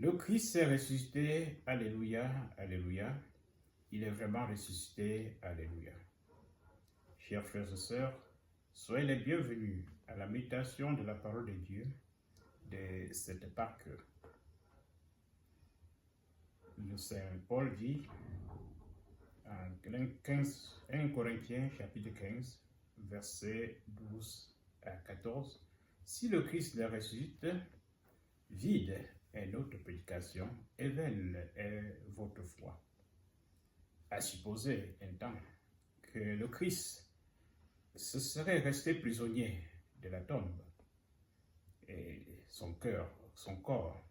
Le Christ est ressuscité, alléluia, alléluia. Il est vraiment ressuscité, alléluia. Chers frères et sœurs, soyez les bienvenus à la méditation de la parole de Dieu de cette Pâque. Le Saint Paul dit en 1 Corinthiens chapitre 15, versets 12 à 14, « Si le Christ le ressuscite, vide est notre prédication et vaine est votre foi. » À supposer un temps que le Christ se serait resté prisonnier de la tombe et son corps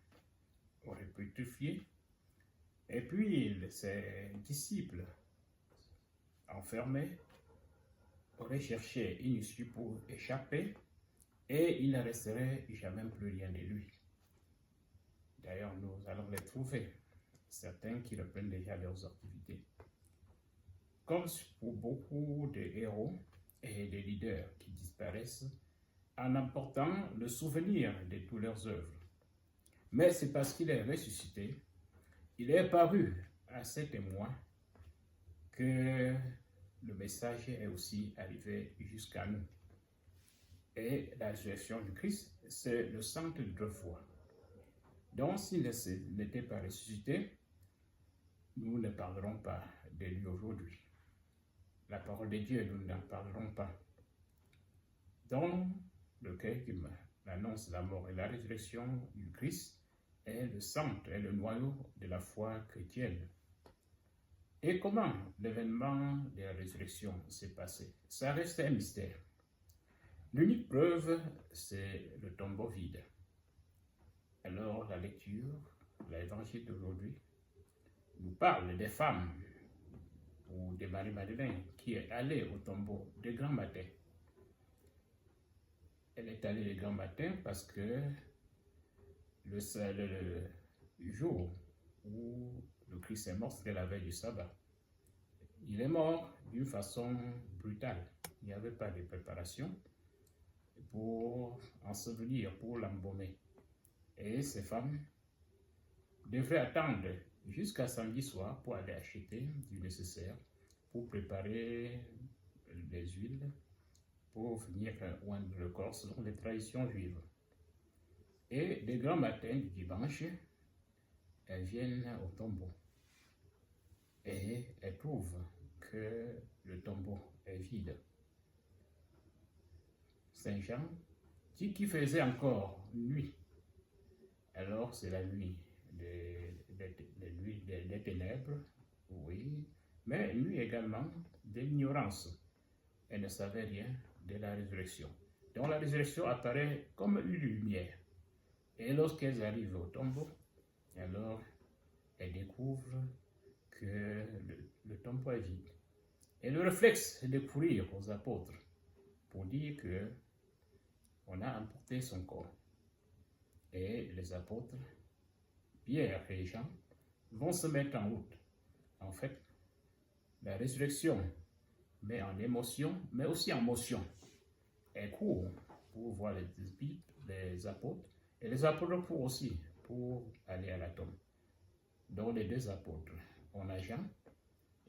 aurait pétrifié, et puis ses disciples enfermés auraient cherché une issue pour échapper et il ne resterait jamais plus rien de lui. D'ailleurs, nous allons les trouver, certains qui reprennent déjà leurs activités. Comme pour beaucoup de héros et de leaders qui disparaissent en emportant le souvenir de toutes leurs œuvres. Mais c'est parce qu'il est ressuscité, il est apparu à ses témoins que le message est aussi arrivé jusqu'à nous. Et la résurrection du Christ, c'est le centre de notre foi. Donc, s'il n'était pas ressuscité, nous ne parlerons pas de lui aujourd'hui. La parole de Dieu, nous n'en parlerons pas. Donc, le cœur qui annonce la mort et la résurrection du Christ est le centre et le noyau de la foi chrétienne. Et comment l'événement de la résurrection s'est passé? Ça reste un mystère. L'unique preuve, c'est le tombeau vide. Alors, la lecture de l'évangile d'aujourd'hui nous parle des femmes ou de Marie-Madeleine qui est allée au tombeau de grand matin. Elle est allée de grand matin parce que le jour où le Christ est mort, c'était la veille du sabbat. Il est mort d'une façon brutale. Il n'y avait pas de préparation pour ensevelir, pour l'embaumer. Et ces femmes devraient attendre jusqu'à samedi soir pour aller acheter du nécessaire, pour préparer des huiles, pour venir oindre le corps selon les traditions juives. Et de grand matin du dimanche, elles viennent au tombeau. Et elles trouvent que le tombeau est vide. Saint Jean dit qu'il faisait encore nuit. Alors c'est la nuit des ténèbres, oui, mais nuit également de l'ignorance. Elle ne savait rien de la résurrection. Donc la résurrection apparaît comme une lumière. Et lorsqu'elles arrivent au tombeau, alors elles découvrent que le tombeau est vide. Et le réflexe, c'est de courir aux apôtres pour dire que on a emporté son corps. Et les apôtres, Pierre et Jean, vont se mettre en route. En fait, la résurrection met en émotion, mais aussi en motion. Elles courent pour voir les apôtres, et les apôtres courent aussi pour aller à la tombe. Donc les deux apôtres, on a Jean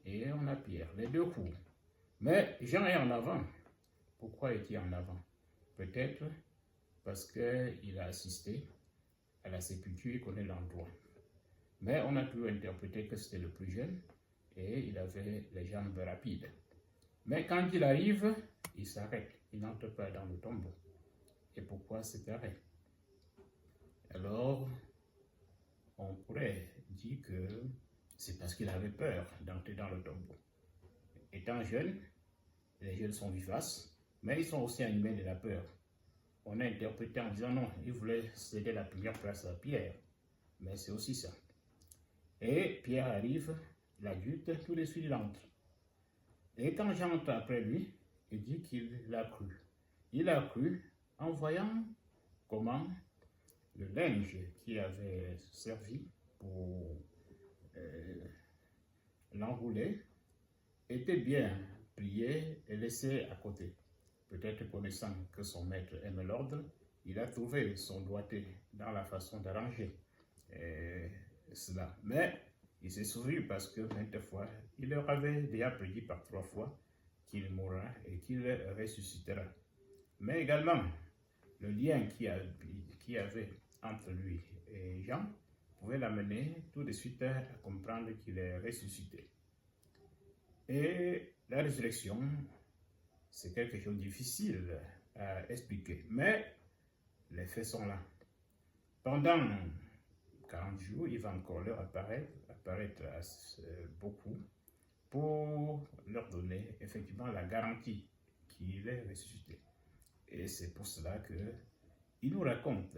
et on a Pierre, les deux courent. Mais Jean est en avant. Pourquoi est-il en avant? Peut-être parce qu'il a assisté à la sépulture et connaît l'endroit. Mais on a pu interpréter que c'était le plus jeune et il avait les jambes rapides. Mais quand il arrive, il s'arrête, il n'entre pas dans le tombeau. Et pourquoi cet arrêt? Alors, on pourrait dire que c'est parce qu'il avait peur d'entrer dans le tombeau. Étant jeune, les jeunes sont vivaces, mais ils sont aussi animés de la peur. On a interprété en disant non, il voulait céder la première place à Pierre. Mais c'est aussi ça. Et Pierre arrive, l'adulte, tout de suite il entre. Et quand j'entre après lui, il dit qu'il a cru. Il a cru en voyant comment le linge qui avait servi pour l'enrouler était bien plié et laissé à côté. Peut-être connaissant que son maître aime l'ordre, il a trouvé son doigté dans la façon d'arranger. cela. Mais il s'est souvenu parce que maintes fois, il leur avait déjà prédit par 3 fois qu'il mourra et qu'il ressuscitera. Mais également, le lien qu'il y avait entre lui et Jean pouvait l'amener tout de suite à comprendre qu'il est ressuscité. Et la résurrection, c'est quelque chose de difficile à expliquer, mais les faits sont là. Pendant 40 jours, il va encore leur apparaître beaucoup pour leur donner effectivement la garantie qu'il est ressuscité. Et c'est pour cela qu'il nous raconte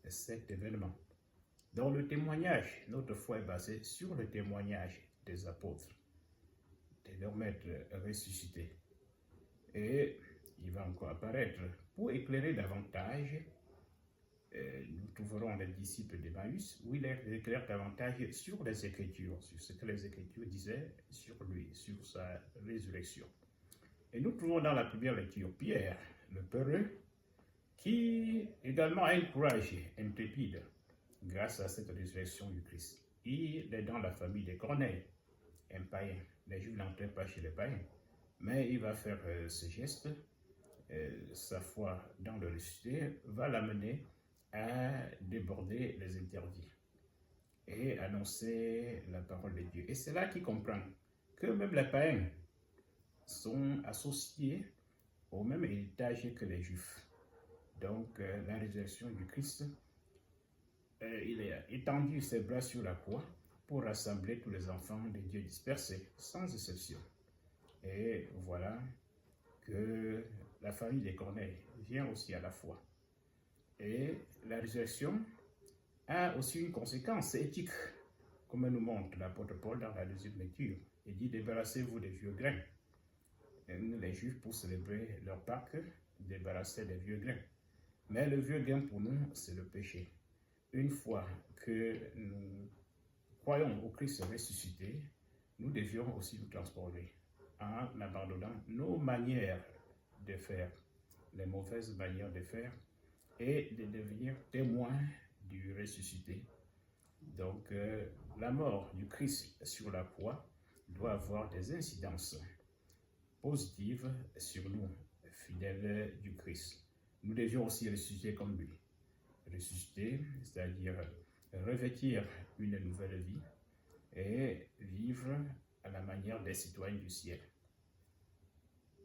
cet événement. Dans le témoignage, notre foi est basée sur le témoignage des apôtres, de leur maître ressuscité. Et il va encore apparaître pour éclairer davantage. Nous trouverons les disciples d'Emmaüs où il éclaire davantage sur les Écritures, sur ce que les Écritures disaient sur lui, sur sa résurrection. Et nous trouvons dans la première lecture Pierre, le peureux, qui également a un courage intrépide grâce à cette résurrection du Christ. Il est dans la famille des Corneilles, un païen. Les Juifs n'entraient pas chez les païens, mais il va faire ce geste. Sa foi dans le ressuscité va l'amener à déborder les interdits et annoncer la parole de Dieu. Et c'est là qu'il comprend que même les païens sont associés au même héritage que les Juifs. Donc, la résurrection du Christ, il a étendu ses bras sur la croix pour rassembler tous les enfants de Dieu dispersés, sans exception. Et voilà que la famille des Corneilles vient aussi à la foi. Et la résurrection a aussi une conséquence éthique, comme nous montre l'apôtre Paul dans la deuxième lecture. Il dit: débarrassez-vous des vieux grains. Et les Juifs, pour célébrer leur Pâques, débarrassaient des vieux grains. Mais le vieux grain pour nous, c'est le péché. Une fois que nous croyons au Christ ressuscité, nous devions aussi nous transformer en abandonnant nos manières de faire, les mauvaises manières de faire, et de devenir témoins du ressuscité. Donc, la mort du Christ sur la croix doit avoir des incidences positives sur nous, fidèles du Christ. Nous devions aussi ressusciter comme lui. Ressusciter, c'est-à-dire revêtir une nouvelle vie et vivre à la manière des citoyens du ciel.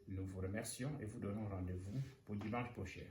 Nous vous remercions et vous donnons rendez-vous pour dimanche prochain.